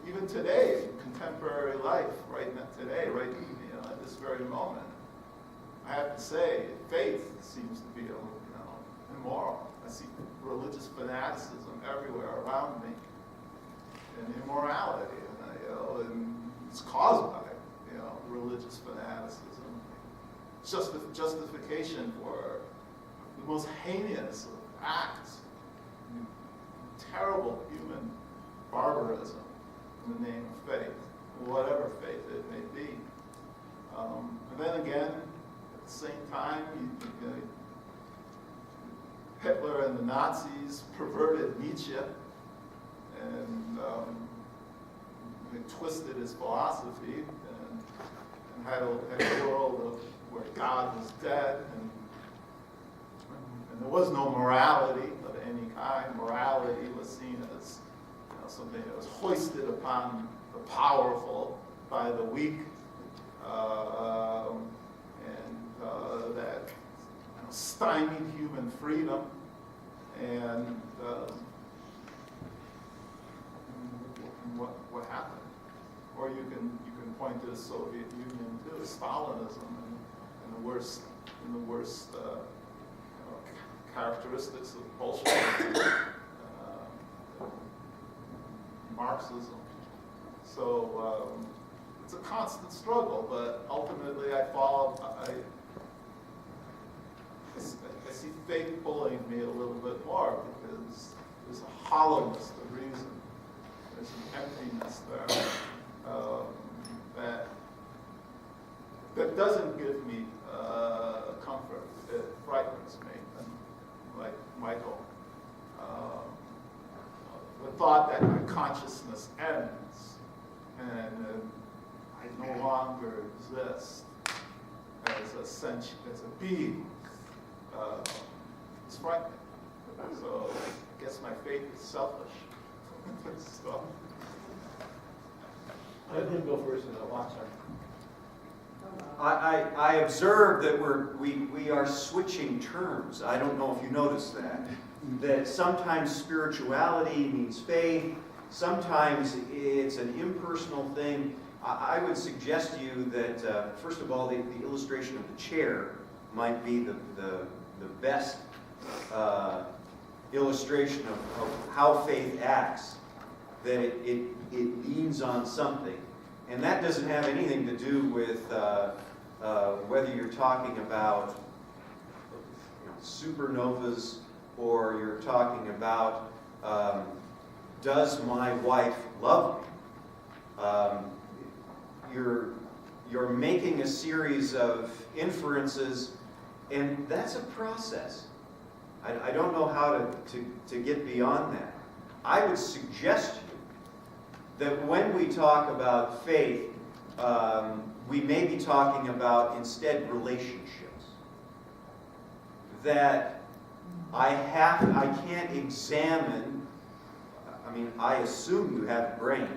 even today, in contemporary life, right now, today, right, at this very moment, I have to say, faith seems to be, immoral. I see religious fanaticism everywhere around me, and immorality, and it's caused by, religious fanaticism. Justification for the most heinous of acts, terrible human barbarism in the name of faith, whatever faith it may be. And then again, at the same time, Hitler and the Nazis perverted Nietzsche and they twisted his philosophy and had a world of where God was dead and there was no morality of any kind. Morality was seen as something that was hoisted upon the powerful by the weak, and that stymied human freedom. And what happened? Or you can point to the Soviet Union too, Stalinism, and the worst characteristics of Bolshevism, Marxism. So it's a constant struggle, but ultimately I see faith pulling me a little bit more because there's a hollowness to reason. There's an emptiness there that doesn't give me comfort. It frightens me, and like Michael. The thought that my consciousness ends and I no longer exist as a being is frightening. So I guess my faith is selfish. So. Let him go first and I'll watch. I observe that we are switching terms. I don't know if you noticed that. That sometimes spirituality means faith, sometimes it's an impersonal thing. I would suggest to you that, first of all, the illustration of the chair might be the best illustration of how faith acts. That it leans on something. And that doesn't have anything to do with whether you're talking about supernovas or you're talking about does my wife love me? You're making a series of inferences, and that's a process. I don't know how to get beyond that. I would suggest to you that when we talk about faith, we may be talking about instead relationships. That I can't examine, I assume you have a brain,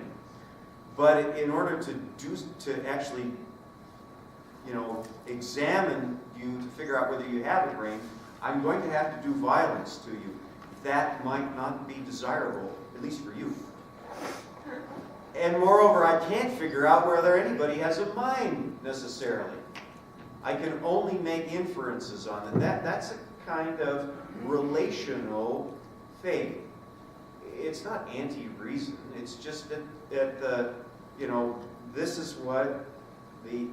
but in order to actually, examine you to figure out whether you have a brain, I'm going to have to do violence to you. That might not be desirable, at least for you. And moreover, I can't figure out whether anybody has a mind necessarily. I can only make inferences on it. That's a kind of relational faith. It's not anti-reason. It's just that this is what the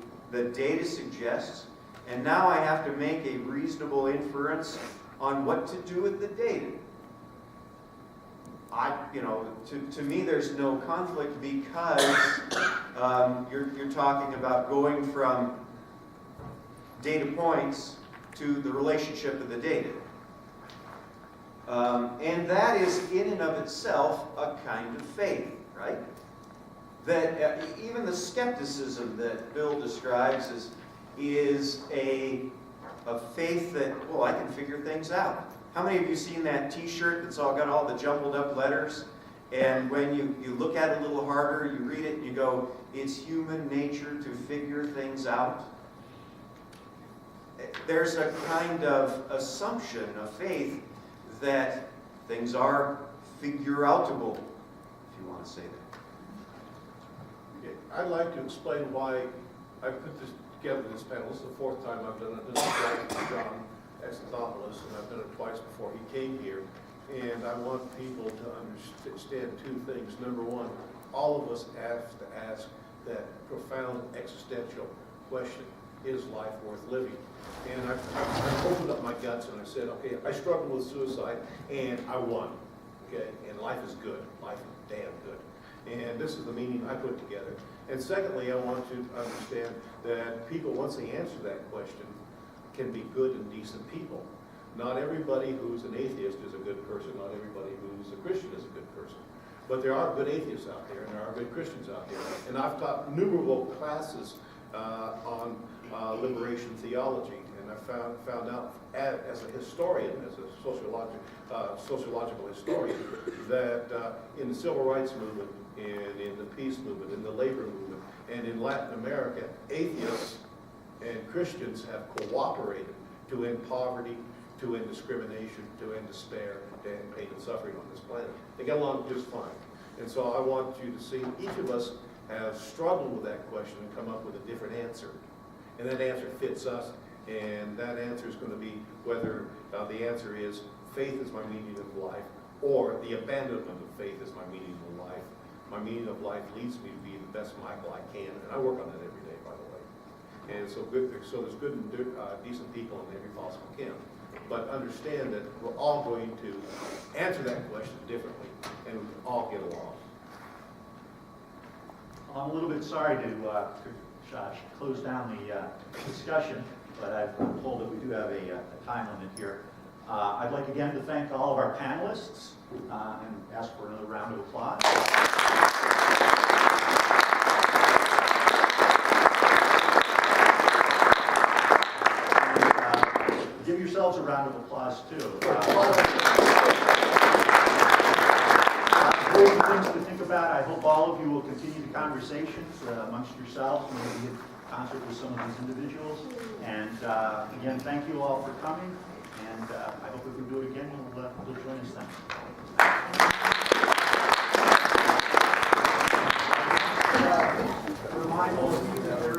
data suggests, and now I have to make a reasonable inference on what to do with the data. To me, there's no conflict because you're talking about going from data points to the relationship of the data. And that is, in and of itself, a kind of faith, right? That even the skepticism that Bill describes is a faith that, well, I can figure things out. How many of you seen that T-shirt that's got all the jumbled up letters? And when you look at it a little harder, you read it and you go, it's human nature to figure things out. There's a kind of assumption of faith that things are figure-outable, if you want to say that. I'd like to explain why I put this together, this panel. This is the fourth time I've done it. This is with John Exothopoulos, and I've done it twice before he came here. And I want people to understand two things. Number one, all of us have to ask that profound existential question: is life worth living? And I opened up my guts and I said, okay, I struggled with suicide and I won. Okay, and life is good. Life is damn good. And this is the meaning I put together. And secondly, I want you to understand that people, once they answer that question, can be good and decent people. Not everybody who's an atheist is a good person. Not everybody who's a Christian is a good person. But there are good atheists out there, and there are good Christians out there. And I've taught innumerable classes on liberation theology, and I found out as a historian, as a sociological historian, that in the civil rights movement, and in the peace movement, in the labor movement, and in Latin America, atheists and Christians have cooperated to end poverty, to end discrimination, to end despair, to end pain and suffering on this planet. They get along just fine. And so I want you to see each of us have struggled with that question and come up with a different answer. And that answer fits us, and that answer is going to be whether the answer is faith is my meaning of life, or the abandonment of faith is my meaning of life. My meaning of life leads me to be the best Michael I can, and I work on that every day, by the way. And so there's good and decent people in every possible camp. But understand that we're all going to answer that question differently, and we can all get along. I'm a little bit sorry to close down the discussion, but I'm told that we do have a time limit here. I'd like again to thank all of our panelists and ask for another round of applause. And, give yourselves a round of applause too. Things to think about. I hope all of you will continue the conversations amongst yourselves, maybe in concert with some of these individuals. And again, thank you all for coming. And I